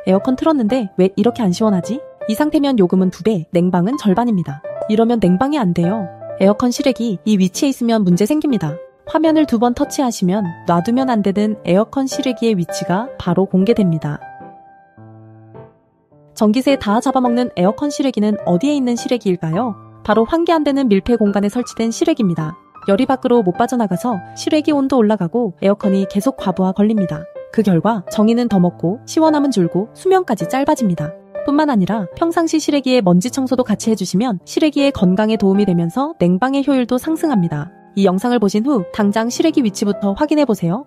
에어컨 틀었는데 왜 이렇게 안 시원하지? 이 상태면 요금은 2배, 냉방은 절반입니다. 이러면 냉방이 안 돼요. 에어컨 실외기 이 위치에 있으면 문제 생깁니다. 화면을 2번 터치하시면 놔두면 안 되는 에어컨 실외기의 위치가 바로 공개됩니다. 전기세 다 잡아먹는 에어컨 실외기는 어디에 있는 실외기일까요? 바로 환기 안 되는 밀폐 공간에 설치된 실외기입니다. 열이 밖으로 못 빠져나가서 실외기 온도 올라가고 에어컨이 계속 과부하 걸립니다. 그 결과 정의는 더 먹고 시원함은 줄고 수명까지 짧아집니다. 뿐만 아니라 평상시 실외기에 먼지 청소도 같이 해주시면 실외기의 건강에 도움이 되면서 냉방의 효율도 상승합니다. 이 영상을 보신 후 당장 실외기 위치부터 확인해보세요.